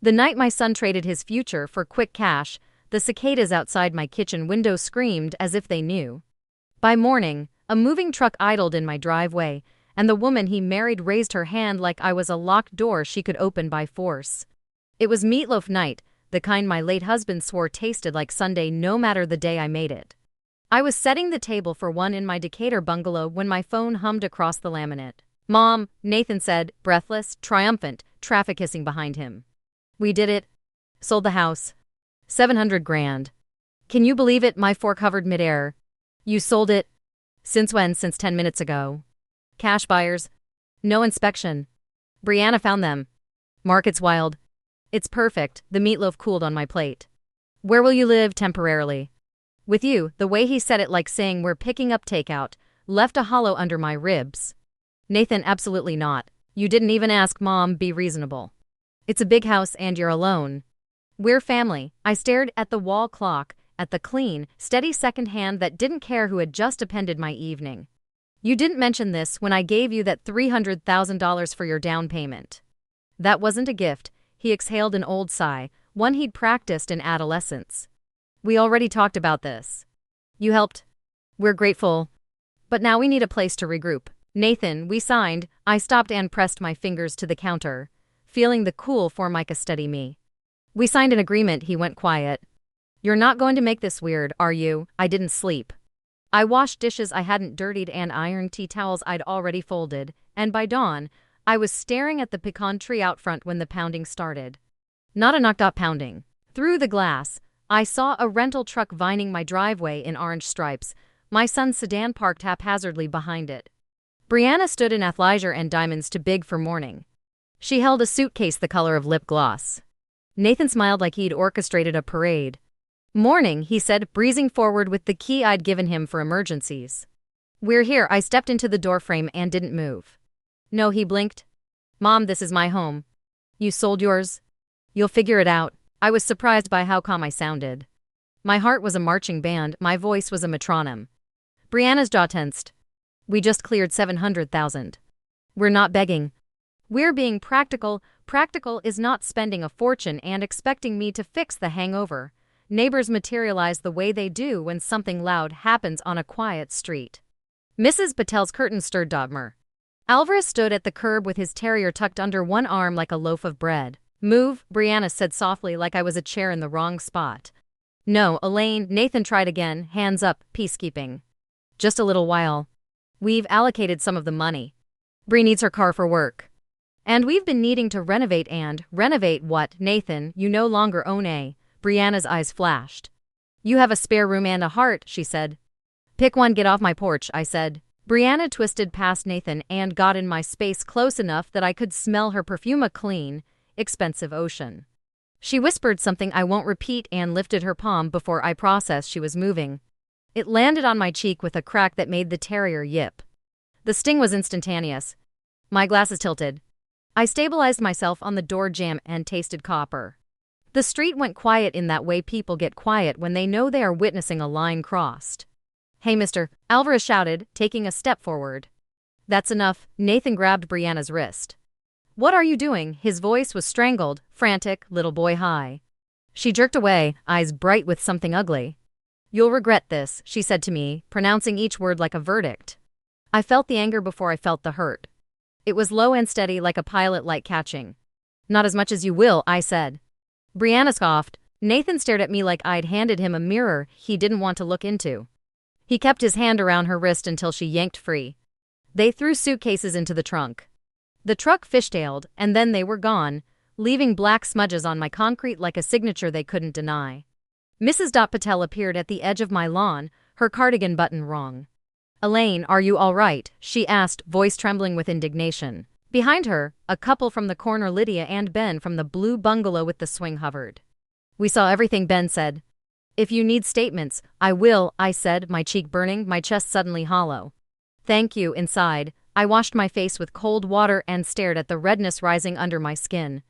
The night my son traded his future for quick cash, the cicadas outside my kitchen window screamed as if they knew. By morning, a moving truck idled in my driveway, and the woman he married raised her hand like I was a locked door she could open by force. It was meatloaf night, the kind my late husband swore tasted like Sunday no matter the day I made it. I was setting the table for one in my Decatur bungalow when my phone hummed across the laminate. "Mom," Nathan said, breathless, triumphant, traffic hissing behind him. "We did it. Sold the house. 700 grand. Can you believe it?" My fork hovered midair. "You sold it? Since when?" "Since 10 minutes ago. Cash buyers. No inspection. Brianna found them. Market's wild. It's perfect." The meatloaf cooled on my plate. "Where will you live temporarily?" "With you." The way he said it, like saying we're picking up takeout, left a hollow under my ribs. "Nathan, absolutely not. You didn't even ask. Mom, be reasonable. It's a big house and you're alone." "We're family." I stared at the wall clock, at the clean, steady second hand that didn't care who had just appended my evening. "You didn't mention this when I gave you that $300,000 for your down payment." "That wasn't a gift." He exhaled an old sigh, one he'd practiced in adolescence. "We already talked about this. You helped. We're grateful. But now we need a place to regroup." "Nathan, we signed." I stopped and pressed my fingers to the counter, feeling the cool Formica study me. "We signed an agreement." He went quiet. "You're not going to make this weird, are you?" I didn't sleep. I washed dishes I hadn't dirtied and ironed tea towels I'd already folded, and by dawn, I was staring at the pecan tree out front when the pounding started. Not a knock-out pounding. Through the glass, I saw a rental truck vining my driveway in orange stripes, my son's sedan parked haphazardly behind it. Brianna stood in athleisure and diamonds too big for mourning. She held a suitcase the color of lip gloss. Nathan smiled like he'd orchestrated a parade. "Morning," he said, breezing forward with the key I'd given him for emergencies. "We're here." I stepped into the doorframe and didn't move. "No," he blinked. "Mom, this is my home. You sold yours? You'll figure it out." I was surprised by how calm I sounded. My heart was a marching band, my voice was a metronome. Brianna's jaw tensed. "We just cleared 700,000. We're not begging. We're being practical." Practical is not spending a fortune and expecting me to fix the hangover. Neighbors materialize the way they do when something loud happens on a quiet street. Mrs. Patel's curtain stirred Dogmer. Alvarez stood at the curb with his terrier tucked under one arm like a loaf of bread. "Move," Brianna said softly like I was a chair in the wrong spot. "No, Elaine." Nathan tried again, hands up, peacekeeping. "Just a little while. We've allocated some of the money. Bri needs her car for work. And we've been needing to renovate." "And renovate what?" "Nathan, you no longer own a..." Brianna's eyes flashed. "You have a spare room and a heart," she said. "Pick one." "Get off my porch," I said. Brianna twisted past Nathan and got in my space close enough that I could smell her perfume, a clean, expensive ocean. She whispered something I won't repeat and lifted her palm before I processed she was moving. It landed on my cheek with a crack that made the terrier yip. The sting was instantaneous. My glasses tilted. I stabilized myself on the door jamb and tasted copper. The street went quiet in that way people get quiet when they know they are witnessing a line crossed. "Hey, mister," Alvarez shouted, taking a step forward. "That's enough." Nathan grabbed Brianna's wrist. "What are you doing?" His voice was strangled, frantic, little boy high. She jerked away, eyes bright with something ugly. "You'll regret this," she said to me, pronouncing each word like a verdict. I felt the anger before I felt the hurt. It was low and steady like a pilot light catching. "Not as much as you will," I said. Brianna scoffed. Nathan stared at me like I'd handed him a mirror he didn't want to look into. He kept his hand around her wrist until she yanked free. They threw suitcases into the trunk. The truck fishtailed, and then they were gone, leaving black smudges on my concrete like a signature they couldn't deny. Mrs. Patel appeared at the edge of my lawn, her cardigan button wrong. "Elaine, are you all right?" she asked, voice trembling with indignation. Behind her, a couple from the corner, Lydia and Ben from the blue bungalow with the swing, hovered. "We saw everything," Ben said. "If you need statements, I will," I said, my cheek burning, my chest suddenly hollow. "Thank you." Inside, I washed my face with cold water and stared at the redness rising under my skin.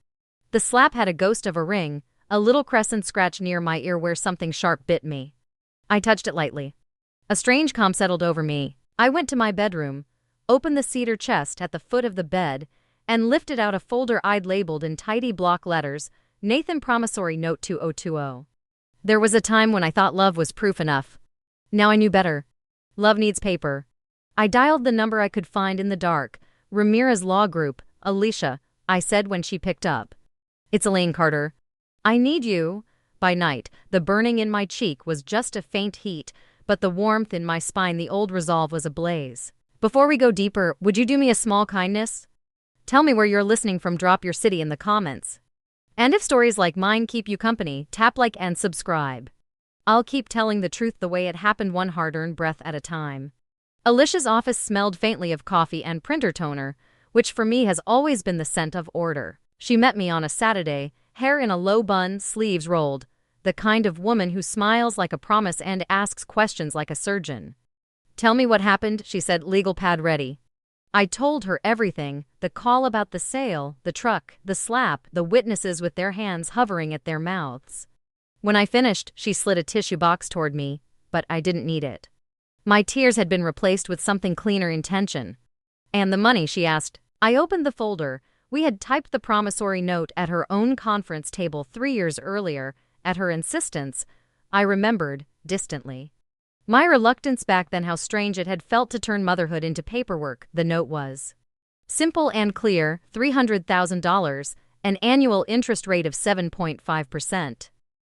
The slap had a ghost of a ring, a little crescent scratch near my ear where something sharp bit me. I touched it lightly. A strange calm settled over me. I went to my bedroom, opened the cedar chest at the foot of the bed, and lifted out a folder I'd labeled in tidy block letters, Nathan Promissory Note 2020. There was a time when I thought love was proof enough. Now I knew better. Love needs paper. I dialed the number I could find in the dark. Ramirez Law Group, Alicia, I said when she picked up. It's Elaine Carter. I need you. By night, the burning in my cheek was just a faint heat, but the warmth in my spine, the old resolve, was ablaze. Before we go deeper, would you do me a small kindness? Tell me where you're listening from. Drop your city in the comments. And if stories like mine keep you company, tap like and subscribe. I'll keep telling the truth the way it happened, one hard-earned breath at a time. Alicia's office smelled faintly of coffee and printer toner, which for me has always been the scent of order. She met me on a Saturday, hair in a low bun, sleeves rolled, the kind of woman who smiles like a promise and asks questions like a surgeon. Tell me what happened, she said, legal pad ready. I told her everything, the call about the sale, the truck, the slap, the witnesses with their hands hovering at their mouths. When I finished, she slid a tissue box toward me, but I didn't need it. My tears had been replaced with something cleaner, intention. And the money, she asked. I opened the folder. We had typed the promissory note at her own conference table 3 years earlier, at her insistence. I remembered, distantly. My reluctance back then, how strange it had felt to turn motherhood into paperwork. The note was simple and clear, $300,000, an annual interest rate of 7.5%.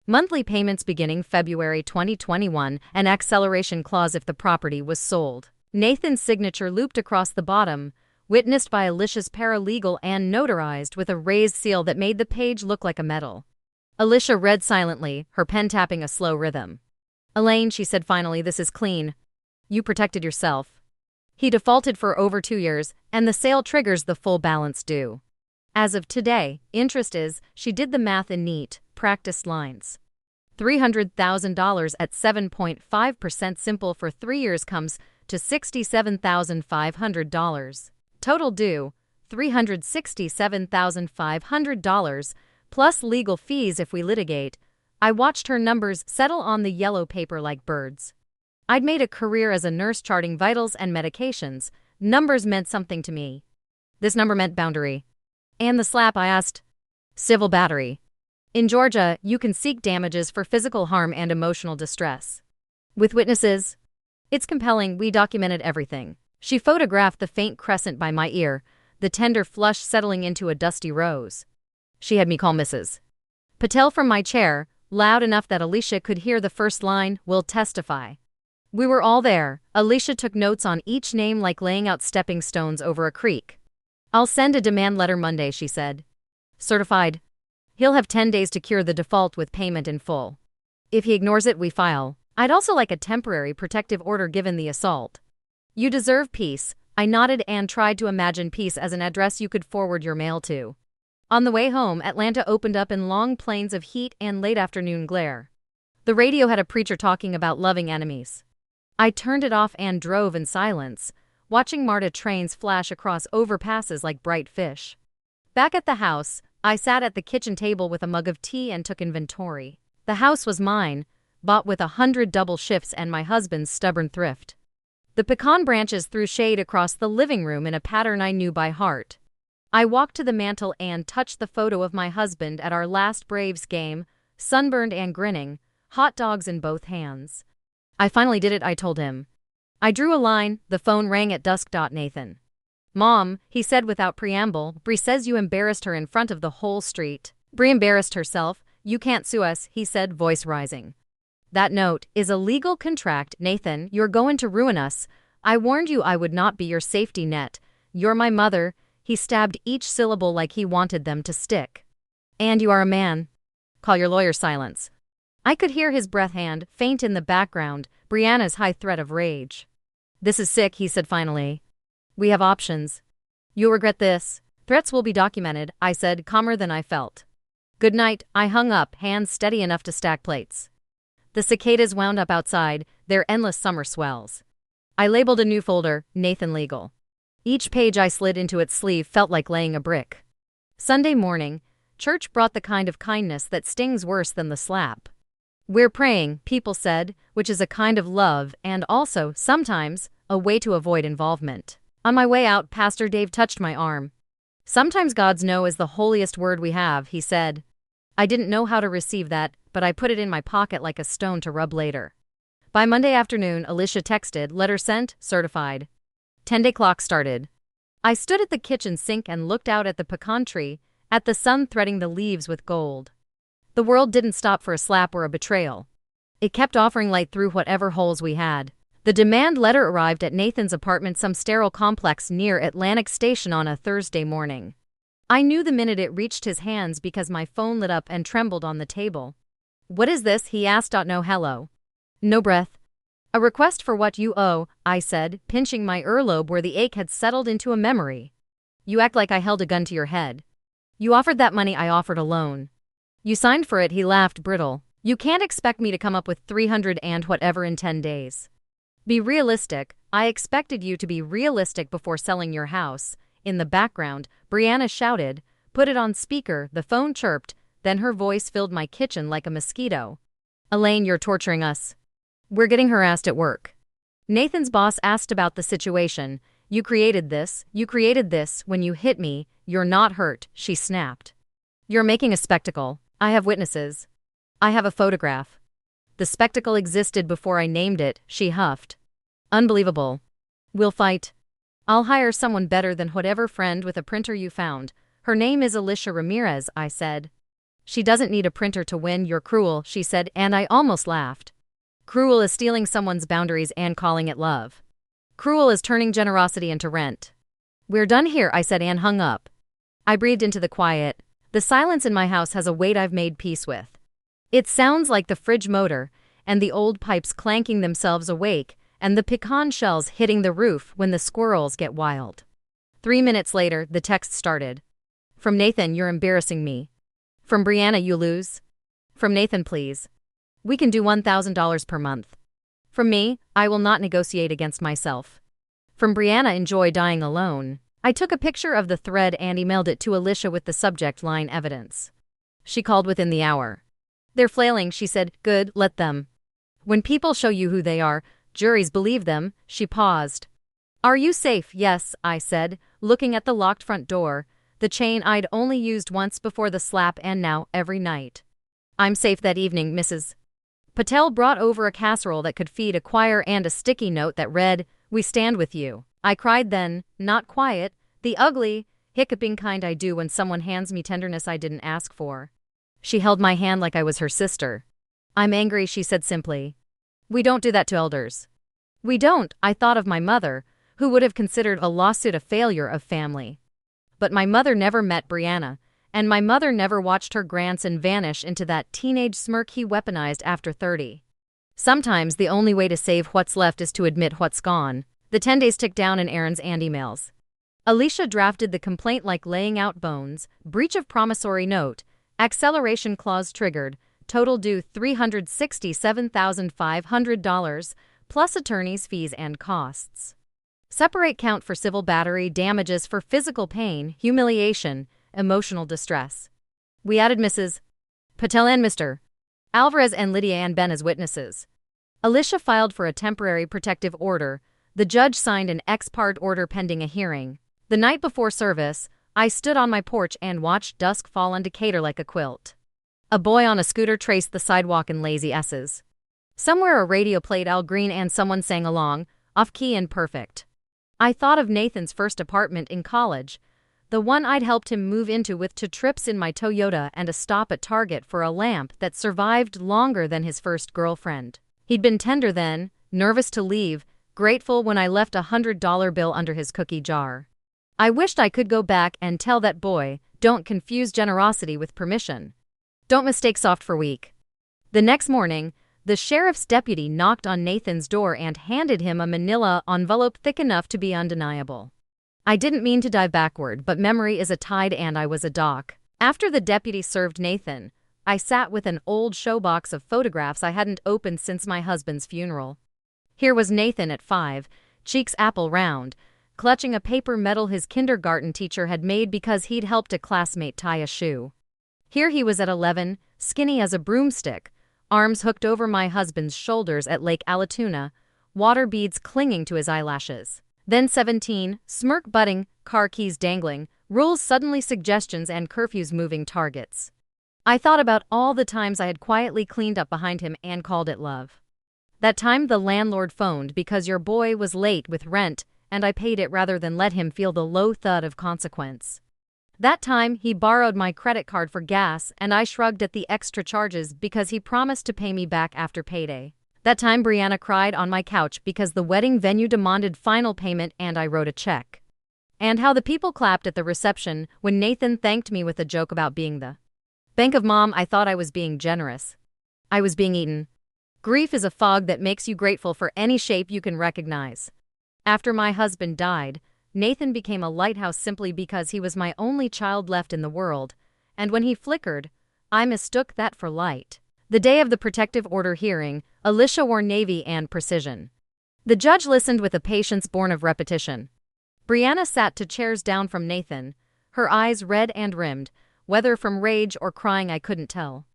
Monthly payments beginning February 2021, an acceleration clause if the property was sold. Nathan's signature looped across the bottom, witnessed by Alicia's paralegal and notarized with a raised seal that made the page look like a medal. Alicia read silently, her pen tapping a slow rhythm. Elaine, she said finally, this is clean. You protected yourself. He defaulted for over 2 years, and the sale triggers the full balance due. As of today, interest is, she did the math in neat, practiced lines. $300,000 at 7.5% simple for 3 years comes to $67,500. Total due, $367,500, plus legal fees if we litigate. I watched her numbers settle on the yellow paper like birds. I'd made a career as a nurse charting vitals and medications. Numbers meant something to me. This number meant boundary. And the slap, I asked. Civil battery. In Georgia, you can seek damages for physical harm and emotional distress. With witnesses? It's compelling, we documented everything. She photographed the faint crescent by my ear, the tender flush settling into a dusty rose. She had me call Mrs. Patel from my chair, loud enough that Alicia could hear the first line, will testify. We were all there. Alicia took notes on each name like laying out stepping stones over a creek. I'll send a demand letter Monday, she said. Certified. He'll have 10 days to cure the default with payment in full. If he ignores it, we file. I'd also like a temporary protective order given the assault. You deserve peace. I nodded and tried to imagine peace as an address you could forward your mail to. On the way home, Atlanta opened up in long plains of heat and late afternoon glare. The radio had a preacher talking about loving enemies. I turned it off and drove in silence, watching MARTA trains flash across overpasses like bright fish. Back at the house, I sat at the kitchen table with a mug of tea and took inventory. The house was mine, bought with 100 double shifts and my husband's stubborn thrift. The pecan branches threw shade across the living room in a pattern I knew by heart. I walked to the mantel and touched the photo of my husband at our last Braves game, sunburned and grinning, hot dogs in both hands. I finally did it, I told him. I drew a line, the phone rang at dusk. Nathan. Mom, he said without preamble, Bree says you embarrassed her in front of the whole street. Bree embarrassed herself. You can't sue us, he said, voice rising. That note is a legal contract, Nathan, you're going to ruin us. I warned you I would not be your safety net. You're my mother. He stabbed each syllable like he wanted them to stick. And you are a man. Call your lawyer. Silence. I could hear his breath hand, faint in the background, Brianna's high threat of rage. This is sick, he said finally. We have options. You'll regret this. Threats will be documented, I said, calmer than I felt. Good night. I hung up, hands steady enough to stack plates. The cicadas wound up outside, their endless summer swells. I labeled a new folder, Nathan Legal. Each page I slid into its sleeve felt like laying a brick. Sunday morning, church brought the kind of kindness that stings worse than the slap. We're praying, people said, which is a kind of love and also, sometimes, a way to avoid involvement. On my way out, Pastor Dave touched my arm. Sometimes God's no is the holiest word we have, he said. I didn't know how to receive that, but I put it in my pocket like a stone to rub later. By Monday afternoon, Alicia texted, letter sent, certified. 10-day clock started. I stood at the kitchen sink and looked out at the pecan tree, at the sun threading the leaves with gold. The world didn't stop for a slap or a betrayal. It kept offering light through whatever holes we had. The demand letter arrived at Nathan's apartment, some sterile complex near Atlantic Station, on a Thursday morning. I knew the minute it reached his hands because my phone lit up and trembled on the table. "What is this?" he asked. "No hello. No breath." "A request for what you owe," I said, pinching my earlobe where the ache had settled into a memory. "You act like I held a gun to your head. You offered that money, I offered a loan. You signed for it," he laughed brittle. "You can't expect me to come up with 300 and whatever in 10 days. Be realistic." "I expected you to be realistic before selling your house." In the background, Brianna shouted, "Put it on speaker." The phone chirped, then her voice filled my kitchen like a mosquito. "Elaine, you're torturing us. We're getting harassed at work." Nathan's boss asked about the situation. You created this when you hit me. You're not hurt," she snapped. "You're making a spectacle. I have witnesses. I have a photograph." "The spectacle existed before I named it," she huffed. "Unbelievable. We'll fight. I'll hire someone better than whatever friend with a printer you found. Her name is Alicia Ramirez," I said. "She doesn't need a printer to win." "You're cruel," she said, and I almost laughed. Cruel is stealing someone's boundaries and calling it love. Cruel is turning generosity into rent. "We're done here," I said and hung up. I breathed into the quiet. The silence in my house has a weight I've made peace with. It sounds like the fridge motor, and the old pipes clanking themselves awake, and the pecan shells hitting the roof when the squirrels get wild. 3 minutes later, the text started. "From Nathan, you're embarrassing me." "From Brianna, you lose." "From Nathan, please. We can do $1,000 per month." "From me, I will not negotiate against myself." "From Brianna, enjoy dying alone." I took a picture of the thread and emailed it to Alicia with the subject line evidence. She called within the hour. "They're flailing," she said. "Good, let them. When people show you who they are, juries believe them." She paused. "Are you safe?" "Yes," I said, looking at the locked front door, the chain I'd only used once before the slap and now every night. "I'm safe." That evening, Mrs. Patel brought over a casserole that could feed a choir and a sticky note that read, "We stand with you." I cried then, not quiet, the ugly, hiccuping kind I do when someone hands me tenderness I didn't ask for. She held my hand like I was her sister. "I'm angry," she said simply. "We don't do that to elders." "We don't." I thought of my mother, who would have considered a lawsuit a failure of family. But my mother never met Brianna, and my mother never watched her grandson vanish into that teenage smirk he weaponized after 30. Sometimes the only way to save what's left is to admit what's gone. The 10 days ticked down in errands and emails. Alicia drafted the complaint like laying out bones, breach of promissory note, acceleration clause triggered, total due $367,500, plus attorney's fees and costs. Separate count for civil battery, damages for physical pain, humiliation, emotional distress. We added Mrs. Patel and Mr. Alvarez and Lydia Ann Ben as witnesses. Alicia filed for a temporary protective order. The judge signed an ex parte order pending a hearing. The night before service, I stood on my porch and watched dusk fall on Decatur like a quilt. A boy on a scooter traced the sidewalk in lazy S's. Somewhere a radio played Al Green and someone sang along, off-key and perfect. I thought of Nathan's first apartment in college, the one I'd helped him move into with 2 trips in my Toyota and a stop at Target for a lamp that survived longer than his first girlfriend. He'd been tender then, nervous to leave, grateful when I left a $100 bill under his cookie jar. I wished I could go back and tell that boy, don't confuse generosity with permission. Don't mistake soft for weak. The next morning, the sheriff's deputy knocked on Nathan's door and handed him a manila envelope thick enough to be undeniable. I didn't mean to dive backward, but memory is a tide and I was a dock. After the deputy served Nathan, I sat with an old showbox of photographs I hadn't opened since my husband's funeral. Here was Nathan at 5, cheeks apple round, clutching a paper medal his kindergarten teacher had made because he'd helped a classmate tie a shoe. Here he was at 11, skinny as a broomstick, arms hooked over my husband's shoulders at Lake Allatoona, water beads clinging to his eyelashes. Then 17, smirk budding, car keys dangling, rules suddenly suggestions and curfews moving targets. I thought about all the times I had quietly cleaned up behind him and called it love. That time the landlord phoned because your boy was late with rent and I paid it rather than let him feel the low thud of consequence. That time he borrowed my credit card for gas and I shrugged at the extra charges because he promised to pay me back after payday. That time Brianna cried on my couch because the wedding venue demanded final payment and I wrote a check. And how the people clapped at the reception when Nathan thanked me with a joke about being the bank of mom. I thought I was being generous. I was being eaten. Grief is a fog that makes you grateful for any shape you can recognize. After my husband died, Nathan became a lighthouse simply because he was my only child left in the world, and when he flickered, I mistook that for light. The day of the protective order hearing, Alicia wore navy and precision. The judge listened with a patience born of repetition. Brianna sat 2 chairs down from Nathan, her eyes red and rimmed, whether from rage or crying I couldn't tell.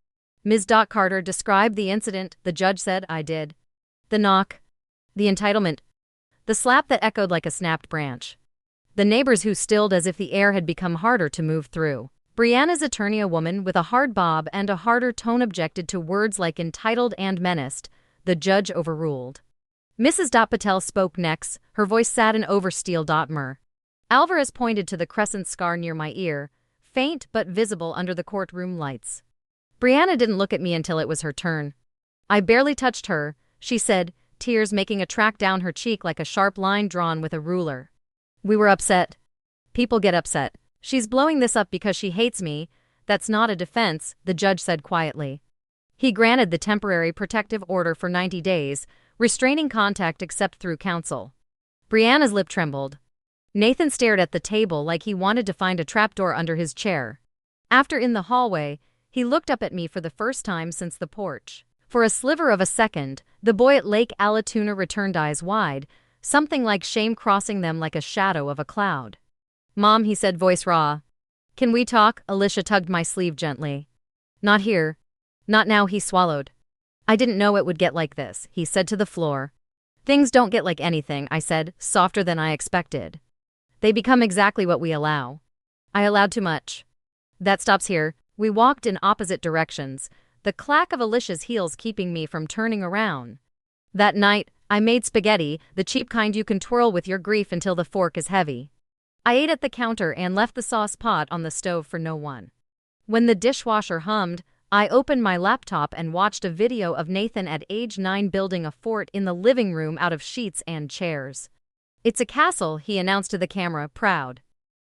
Ms. Carter described the incident. The judge said I did. The knock. The entitlement. The slap that echoed like a snapped branch. The neighbors who stilled as if the air had become harder to move through. Brianna's attorney, a woman with a hard bob and a harder tone, objected to words like entitled and menaced. The judge overruled. Mrs. Patel spoke next, her voice sad and over steel. Mur. Alvarez pointed to the crescent scar near my ear, faint but visible under the courtroom lights. Brianna didn't look at me until it was her turn. I barely touched her, she said, tears making a track down her cheek like a sharp line drawn with a ruler. We were upset. People get upset. She's blowing this up because she hates me. That's not a defense, the judge said quietly. He granted the temporary protective order for 90 days, restraining contact except through counsel. Brianna's lip trembled. Nathan stared at the table like he wanted to find a trapdoor under his chair. After in the hallway, he looked up at me for the first time since the porch. For a sliver of a second, the boy at Lake Allatoona returned eyes wide, something like shame crossing them like a shadow of a cloud. Mom, he said, voice raw. Can we talk? Alicia tugged my sleeve gently. Not here. Not now, he swallowed. I didn't know it would get like this, he said to the floor. Things don't get like anything, I said, softer than I expected. They become exactly what we allow. I allowed too much. That stops here. We walked in opposite directions, the clack of Alicia's heels keeping me from turning around. That night, I made spaghetti, the cheap kind you can twirl with your grief until the fork is heavy. I ate at the counter and left the sauce pot on the stove for no one. When the dishwasher hummed, I opened my laptop and watched a video of Nathan at age 9 building a fort in the living room out of sheets and chairs. It's a castle, he announced to the camera, proud.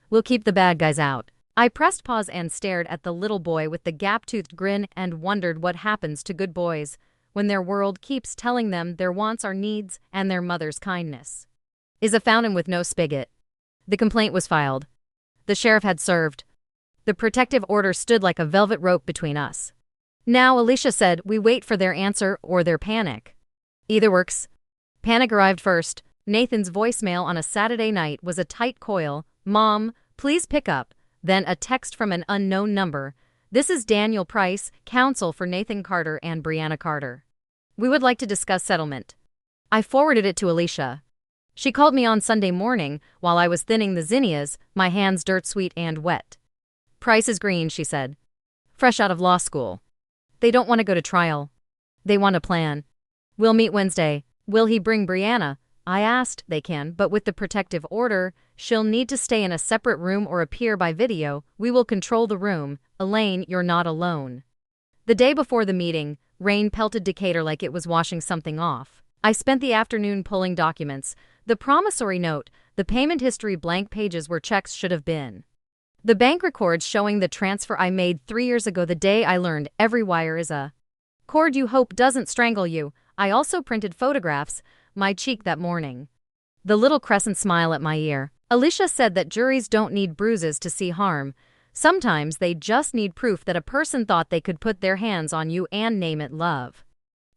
We'll keep the bad guys out. I pressed pause and stared at the little boy with the gap-toothed grin and wondered what happens to good boys when their world keeps telling them their wants are needs and their mother's kindness is a fountain with no spigot. The complaint was filed. The sheriff had served. The protective order stood like a velvet rope between us. Now, Alicia said, we wait for their answer or their panic. Either works. Panic arrived first. Nathan's voicemail on a Saturday night was a tight coil. Mom, please pick up. Then a text from an unknown number. This is Daniel Price, counsel for Nathan Carter and Brianna Carter. We would like to discuss settlement. I forwarded it to Alicia. She called me on Sunday morning while I was thinning the zinnias, my hands dirt sweet and wet. Price is green, she said. Fresh out of law school. They don't want to go to trial. They want a plan. We'll meet Wednesday. Will he bring Brianna? I asked. They can, but with the protective order, she'll need to stay in a separate room or appear by video. We will control the room. Elaine, you're not alone. The day before the meeting, rain pelted Decatur like it was washing something off. I spent the afternoon pulling documents. The promissory note, the payment history, blank pages where checks should have been. The bank records showing the transfer I made 3 years ago, the day I learned every wire is a cord you hope doesn't strangle you. I also printed photographs, my cheek that morning. The little crescent smile at my ear. Alicia said that juries don't need bruises to see harm. Sometimes they just need proof that a person thought they could put their hands on you and name it love.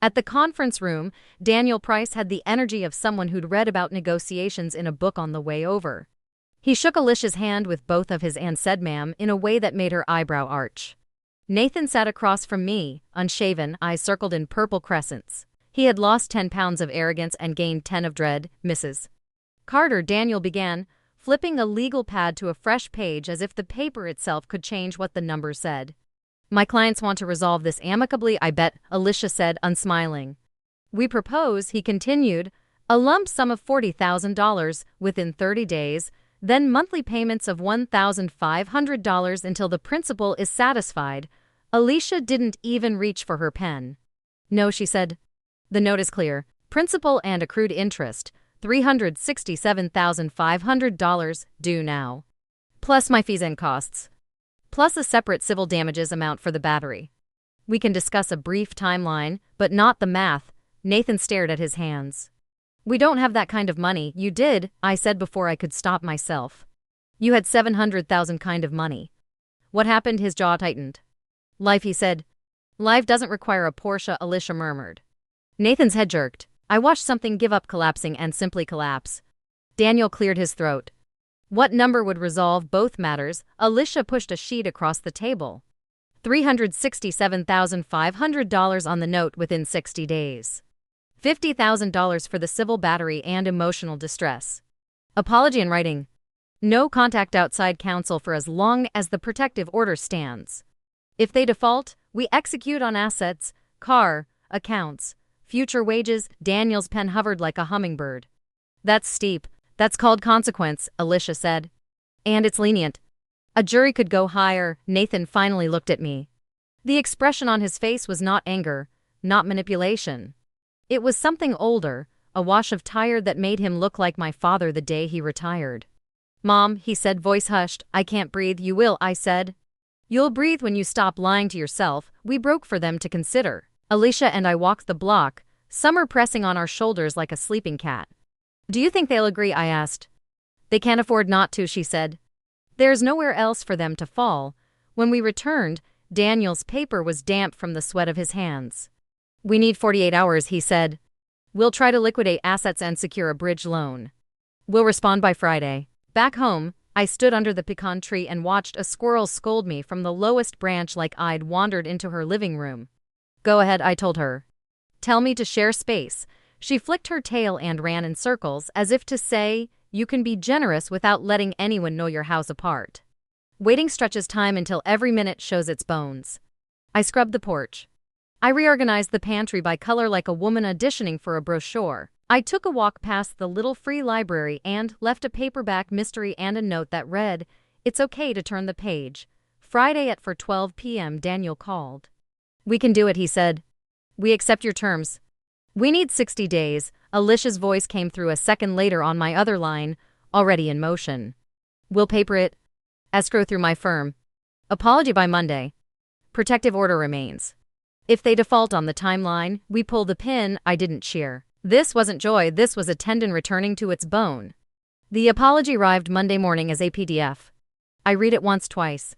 At the conference room, Daniel Price had the energy of someone who'd read about negotiations in a book on the way over. He shook Alicia's hand with both of his and said ma'am in a way that made her eyebrow arch. Nathan sat across from me, unshaven, eyes circled in purple crescents. He had lost 10 pounds of arrogance and gained 10 of dread. Mrs. Carter, Daniel began, flipping a legal pad to a fresh page as if the paper itself could change what the numbers said. My clients want to resolve this amicably, I bet, Alicia said, unsmiling. We propose, he continued, a lump sum of $40,000 within 30 days, then monthly payments of $1,500 until the principal is satisfied. Alicia didn't even reach for her pen. No, she said. The note is clear. Principal and accrued interest, $367,500 due now. Plus my fees and costs. Plus a separate civil damages amount for the battery. We can discuss a brief timeline, but not the math. Nathan stared at his hands. We don't have that kind of money. You did, I said before I could stop myself. You had $700,000 kind of money. What happened? His jaw tightened. Life, he said. Life doesn't require a Porsche, Alicia murmured. Nathan's head jerked. I watched something give up collapsing and simply collapse. Daniel cleared his throat. What number would resolve both matters? Alicia pushed a sheet across the table. $367,500 on the note within 60 days. $50,000 for the civil battery and emotional distress. Apology in writing. No contact outside counsel for as long as the protective order stands. If they default, we execute on assets, car, accounts, future wages. Daniel's pen hovered like a hummingbird. That's steep. That's called consequence, Alicia said. And it's lenient. A jury could go higher. Nathan finally looked at me. The expression on his face was not anger, not manipulation. It was something older, a wash of tired that made him look like my father the day he retired. Mom, he said, voice hushed. I can't breathe. You will, I said. You'll breathe when you stop lying to yourself. We broke for them to consider. Alicia and I walked the block, Summer pressing on our shoulders like a sleeping cat. Do you think they'll agree? I asked. They can't afford not to, she said. There's nowhere else for them to fall. When we returned, Daniel's paper was damp from the sweat of his hands. We need 48 hours, he said. We'll try to liquidate assets and secure a bridge loan. We'll respond by Friday. Back home, I stood under the pecan tree and watched a squirrel scold me from the lowest branch like I'd wandered into her living room. Go ahead, I told her. Tell me to share space. She flicked her tail and ran in circles as if to say, you can be generous without letting anyone know your house apart. Waiting stretches time until every minute shows its bones. I scrubbed the porch. I reorganized the pantry by color like a woman auditioning for a brochure. I took a walk past the little free library and left a paperback mystery and a note that read, It's okay to turn the page. Friday at 12 p.m. Daniel called. We can do it, he said. We accept your terms. We need 60 days. Alicia's voice came through a second later on my other line, already in motion. We'll paper it. Escrow through my firm. Apology by Monday. Protective order remains. If they default on the timeline, we pull the pin. I didn't cheer. This wasn't joy, this was a tendon returning to its bone. The apology arrived Monday morning as a PDF. I read it once, twice.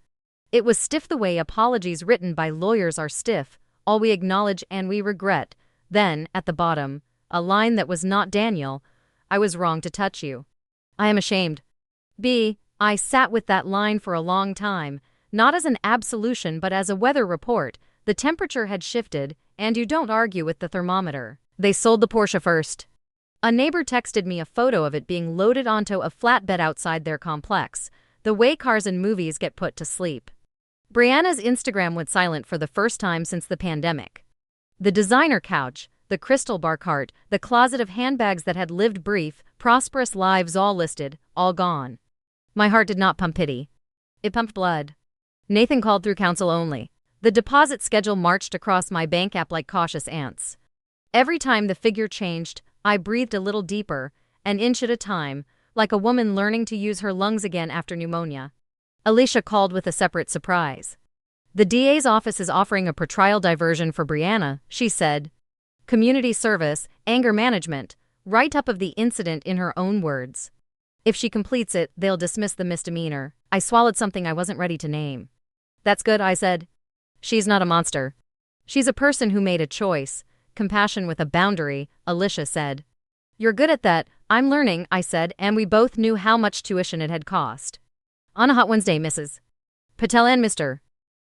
It was stiff the way apologies written by lawyers are stiff, all we acknowledge and we regret. Then, at the bottom, a line that was not Daniel, I was wrong to touch you. I am ashamed. I sat with that line for a long time, not as an absolution but as a weather report. The temperature had shifted, and you don't argue with the thermometer. They sold the Porsche first. A neighbor texted me a photo of it being loaded onto a flatbed outside their complex, the way cars in movies get put to sleep. Brianna's Instagram went silent for the first time since the pandemic. The designer couch, the crystal bar cart, the closet of handbags that had lived brief, prosperous lives all listed, all gone. My heart did not pump pity. It pumped blood. Nathan called through counsel only. The deposit schedule marched across my bank app like cautious ants. Every time the figure changed, I breathed a little deeper, an inch at a time, like a woman learning to use her lungs again after pneumonia. Alicia called with a separate surprise. The DA's office is offering a pretrial diversion for Brianna, she said. Community service, anger management, write-up of the incident in her own words. If she completes it, they'll dismiss the misdemeanor. I swallowed something I wasn't ready to name. That's good, I said. She's not a monster. She's a person who made a choice. Compassion with a boundary, Alicia said. You're good at that. I'm learning, I said, and we both knew how much tuition it had cost. On a hot Wednesday, Mrs. Patel and Mr.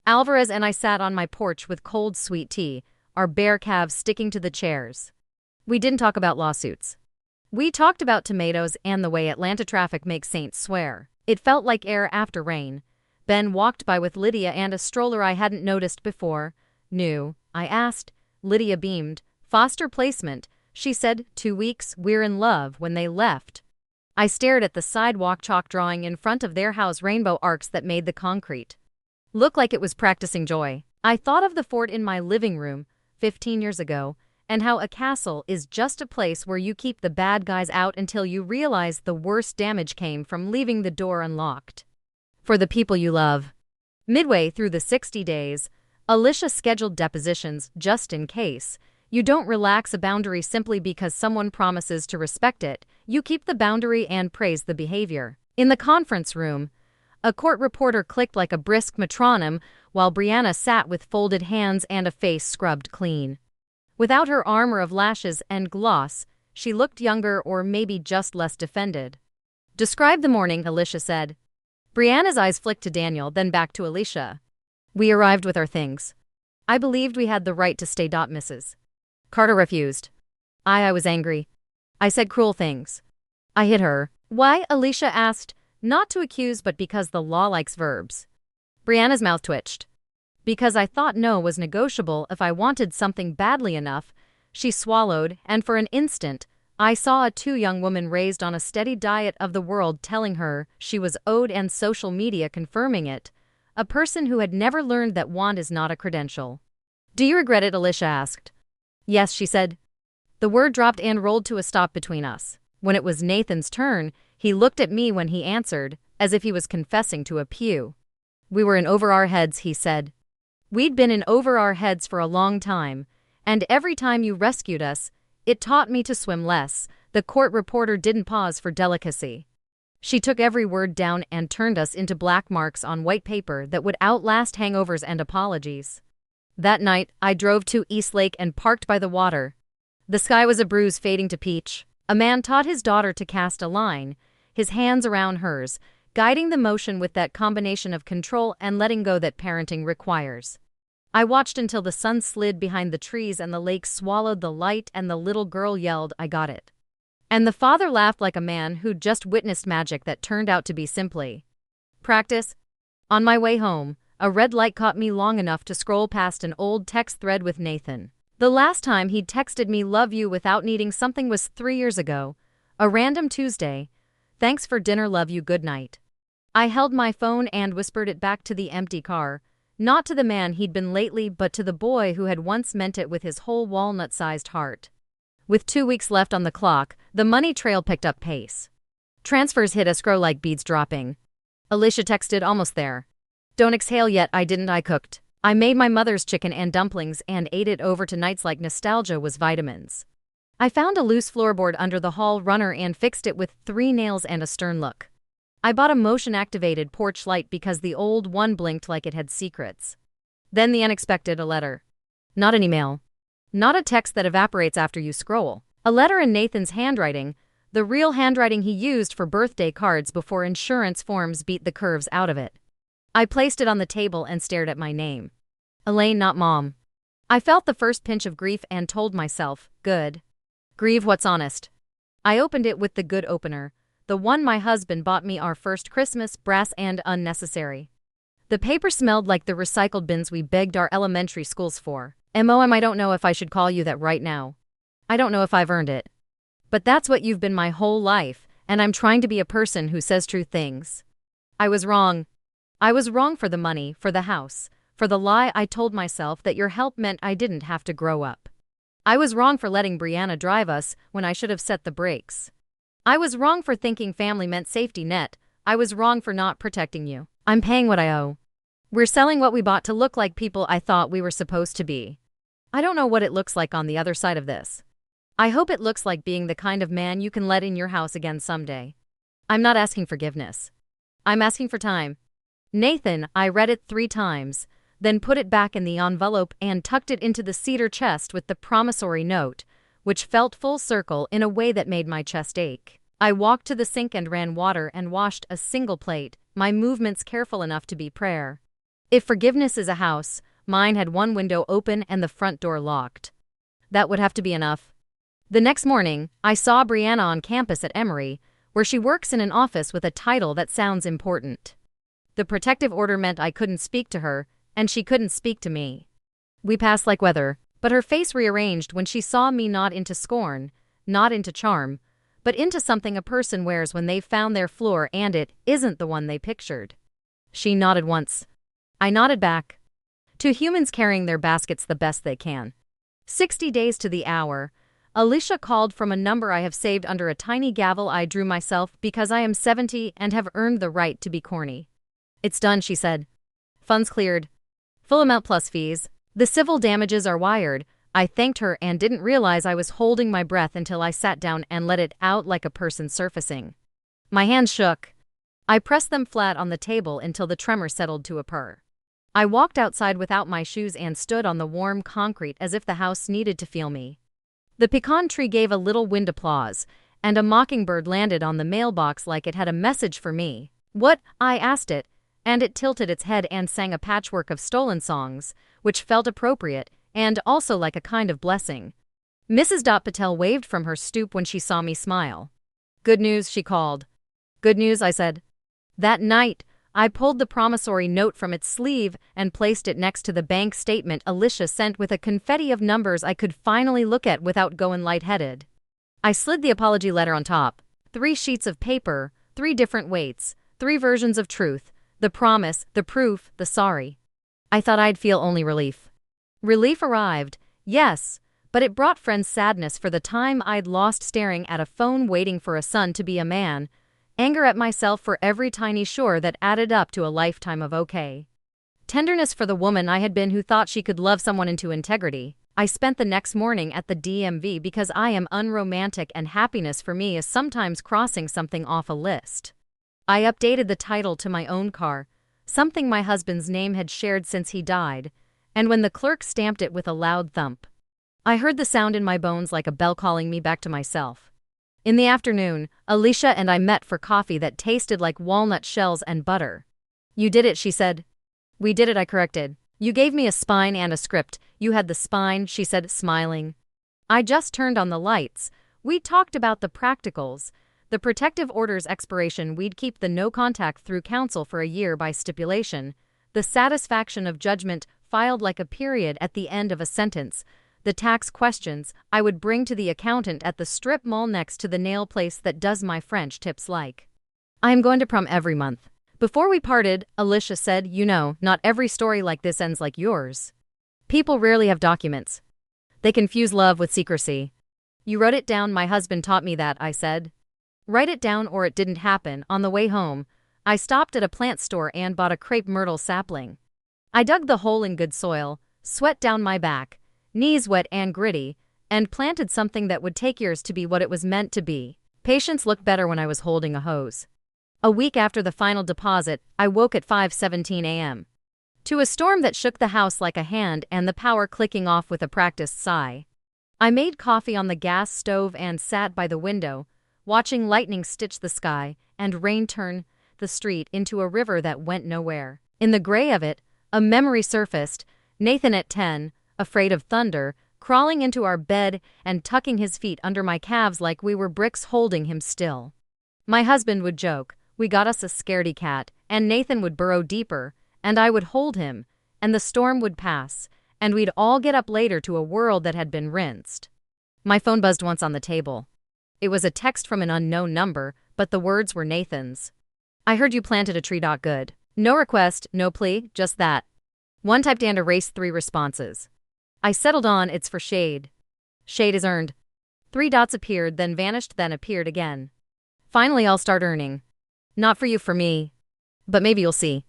Alvarez and I sat on my porch with cold sweet tea, our bare calves sticking to the chairs. We didn't talk about lawsuits. We talked about tomatoes and the way Atlanta traffic makes saints swear. It felt like air after rain. Ben walked by with Lydia and a stroller I hadn't noticed before. New? I asked. Lydia beamed. Foster placement, she said. 2 weeks, we're in love, when they left. I stared at the sidewalk chalk drawing in front of their house, rainbow arcs that made the concrete look like it was practicing joy. I thought of the fort in my living room 15 years ago, and how a castle is just a place where you keep the bad guys out until you realize the worst damage came from leaving the door unlocked. For the people you love. Midway through the 60 days, Alicia scheduled depositions just in case. You don't relax a boundary simply because someone promises to respect it. You keep the boundary and praise the behavior. In the conference room, a court reporter clicked like a brisk metronome while Brianna sat with folded hands and a face scrubbed clean. Without her armor of lashes and gloss, she looked younger, or maybe just less defended. Describe the morning, Alicia said. Brianna's eyes flicked to Daniel, then back to Alicia. We arrived with our things. I believed we had the right to stay. Mrs. Carter refused. I was angry. I said cruel things. I hit her. Why? Alicia asked, not to accuse but because the law likes verbs. Brianna's mouth twitched. Because I thought no was negotiable if I wanted something badly enough. She swallowed, and for an instant, I saw a too young woman raised on a steady diet of the world telling her she was owed, and social media confirming it. A person who had never learned that want is not a credential. Do you regret it? Alicia asked. Yes, she said. The word dropped and rolled to a stop between us. When it was Nathan's turn, he looked at me when he answered, as if he was confessing to a pew. We were in over our heads, he said. We'd been in over our heads for a long time, and every time you rescued us, it taught me to swim less. The court reporter didn't pause for delicacy. She took every word down and turned us into black marks on white paper that would outlast hangovers and apologies. That night, I drove to Eastlake and parked by the water. The sky was a bruise fading to peach. A man taught his daughter to cast a line, his hands around hers, guiding the motion with that combination of control and letting go that parenting requires. I watched until the sun slid behind the trees and the lake swallowed the light, and the little girl yelled, I got it. And the father laughed like a man who'd just witnessed magic that turned out to be simply practice. On my way home, a red light caught me long enough to scroll past an old text thread with Nathan. The last time he'd texted me love you without needing something was 3 years ago, a random Tuesday. Thanks for dinner, love you, good night. I held my phone and whispered it back to the empty car, not to the man he'd been lately but to the boy who had once meant it with his whole walnut-sized heart. With 2 weeks left on the clock, the money trail picked up pace. Transfers hit escrow like beads dropping. Alicia texted, almost there. Don't exhale yet. I cooked. I made my mother's chicken and dumplings and ate it over to nights like nostalgia was vitamins. I found a loose floorboard under the hall runner and fixed it with 3 nails and a stern look. I bought a motion-activated porch light because the old one blinked like it had secrets. Then the unexpected, a letter. Not an email. Not a text that evaporates after you scroll. A letter in Nathan's handwriting, the real handwriting he used for birthday cards before insurance forms beat the curves out of it. I placed it on the table and stared at my name. Elaine, not Mom. I felt the first pinch of grief and told myself, good. Grieve what's honest. I opened it with the good opener, the one my husband bought me our first Christmas, brass and unnecessary. The paper smelled like the recycled bins we begged our elementary schools for. I don't know if I should call you that right now. I don't know if I've earned it. But that's what you've been my whole life, and I'm trying to be a person who says true things. I was wrong. I was wrong for the money, for the house, for the lie I told myself that your help meant I didn't have to grow up. I was wrong for letting Brianna drive us when I should have set the brakes. I was wrong for thinking family meant safety net. I was wrong for not protecting you. I'm paying what I owe. We're selling what we bought to look like people I thought we were supposed to be. I don't know what it looks like on the other side of this. I hope it looks like being the kind of man you can let in your house again someday. I'm not asking forgiveness. I'm asking for time. Nathan, I read it 3 times, then put it back in the envelope and tucked it into the cedar chest with the promissory note, which felt full circle in a way that made my chest ache. I walked to the sink and ran water and washed a single plate, my movements careful enough to be prayer. If forgiveness is a house, mine had one window open and the front door locked. That would have to be enough. The next morning, I saw Brianna on campus at Emory, where she works in an office with a title that sounds important. The protective order meant I couldn't speak to her, and she couldn't speak to me. We passed like weather, but her face rearranged when she saw me not into scorn, not into charm, but into something a person wears when they've found their floor and it isn't the one they pictured. She nodded once. I nodded back. To humans carrying their baskets the best they can. 60 days to the hour, Alicia called from a number I have saved under a tiny gavel I drew myself because I am 70 and have earned the right to be corny. It's done, she said. Funds cleared. Full amount plus fees. The civil damages are wired. I thanked her and didn't realize I was holding my breath until I sat down and let it out like a person surfacing. My hands shook. I pressed them flat on the table until the tremor settled to a purr. I walked outside without my shoes and stood on the warm concrete as if the house needed to feel me. The pecan tree gave a little wind applause, and a mockingbird landed on the mailbox like it had a message for me. What? I asked it, and it tilted its head and sang a patchwork of stolen songs, which felt appropriate, and also like a kind of blessing. Mrs. Patel waved from her stoop when she saw me smile. Good news, she called. Good news, I said. That night, I pulled the promissory note from its sleeve and placed it next to the bank statement Alicia sent with a confetti of numbers I could finally look at without going lightheaded. I slid the apology letter on top. 3 sheets of paper, 3 different weights, 3 versions of truth, the promise, the proof, the sorry. I thought I'd feel only relief. Relief arrived, yes, but it brought friends sadness for the time I'd lost staring at a phone waiting for a son to be a man, anger at myself for every tiny chore that added up to a lifetime of okay. Tenderness for the woman I had been who thought she could love someone into integrity. I spent the next morning at the DMV because I am unromantic and happiness for me is sometimes crossing something off a list. I updated the title to my own car, something my husband's name had shared since he died, and when the clerk stamped it with a loud thump, I heard the sound in my bones like a bell calling me back to myself. In the afternoon, Alicia and I met for coffee that tasted like walnut shells and butter. You did it, she said. We did it, I corrected. You gave me a spine and a script. You had the spine, she said, smiling. I just turned on the lights. We talked about the practicals. The protective order's expiration, we'd keep the no contact through counsel for a year by stipulation. The satisfaction of judgment filed like a period at the end of a sentence. The tax questions I would bring to the accountant at the strip mall next to the nail place that does my French tips like. I am going to prom every month. Before we parted, Alicia said, you know, not every story like this ends like yours. People rarely have documents. They confuse love with secrecy. You wrote it down, my husband taught me that, I said. Write it down or it didn't happen. On the way home, I stopped at a plant store and bought a crepe myrtle sapling. I dug the hole in good soil, sweat down my back, knees wet and gritty, and planted something that would take years to be what it was meant to be. Patience looked better when I was holding a hose. A week after the final deposit, I woke at 5:17 a.m. to a storm that shook the house like a hand and the power clicking off with a practiced sigh. I made coffee on the gas stove and sat by the window, watching lightning stitch the sky and rain turn the street into a river that went nowhere. In the gray of it, a memory surfaced, Nathan at 10, afraid of thunder, crawling into our bed and tucking his feet under my calves like we were bricks holding him still. My husband would joke, we got us a scaredy cat, and Nathan would burrow deeper, and I would hold him, and the storm would pass, and we'd all get up later to a world that had been rinsed. My phone buzzed once on the table. It was a text from an unknown number, but the words were Nathan's. I heard you planted a tree. Good. No request, no plea, just that. One typed and erased 3 responses. I settled on, it's for shade. Shade is earned. 3 dots appeared, then vanished, then appeared again. Finally, I'll start earning. Not for you, for me. But maybe you'll see.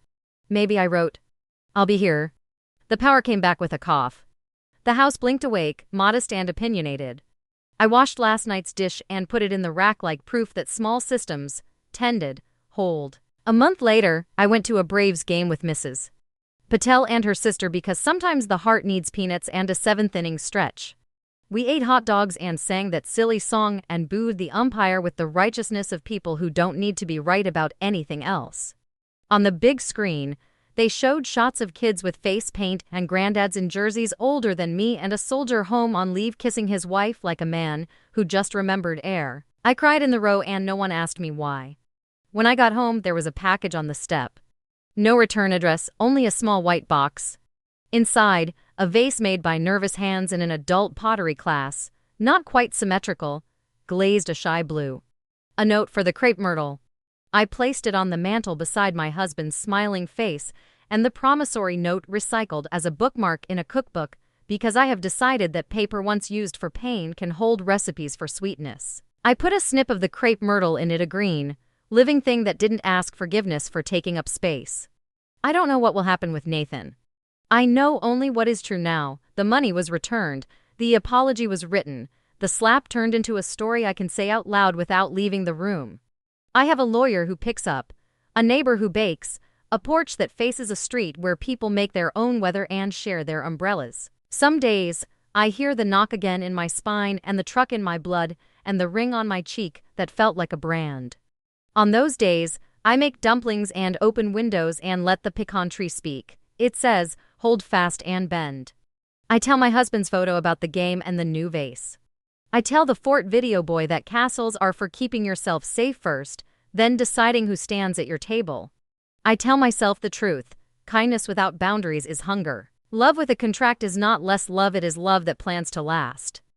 Maybe, I wrote. I'll be here. The power came back with a cough. The house blinked awake, modest and opinionated. I washed last night's dish and put it in the rack like proof that small systems, tended, hold. A month later, I went to a Braves game with Mrs. Patel and her sister because sometimes the heart needs peanuts and a 7th-inning stretch. We ate hot dogs and sang that silly song and booed the umpire with the righteousness of people who don't need to be right about anything else. On the big screen, they showed shots of kids with face paint and granddads in jerseys older than me and a soldier home on leave kissing his wife like a man who just remembered air. I cried in the row and no one asked me why. When I got home, there was a package on the step. No return address, only a small white box. Inside, a vase made by nervous hands in an adult pottery class, not quite symmetrical, glazed a shy blue. A note for the crepe myrtle. I placed it on the mantel beside my husband's smiling face, and the promissory note recycled as a bookmark in a cookbook, because I have decided that paper once used for pain can hold recipes for sweetness. I put a snip of the crepe myrtle in it, a green, living thing that didn't ask forgiveness for taking up space. I don't know what will happen with Nathan. I know only what is true now. The money was returned, the apology was written, the slap turned into a story I can say out loud without leaving the room. I have a lawyer who picks up, a neighbor who bakes, a porch that faces a street where people make their own weather and share their umbrellas. Some days, I hear the knock again in my spine and the truck in my blood and the ring on my cheek that felt like a brand. On those days, I make dumplings and open windows and let the pecan tree speak. It says, hold fast and bend. I tell my husband's photo about the game and the new vase. I tell the fort video boy that castles are for keeping yourself safe first, then deciding who stands at your table. I tell myself the truth. Kindness without boundaries is hunger. Love with a contract is not less love, it is love that plans to last.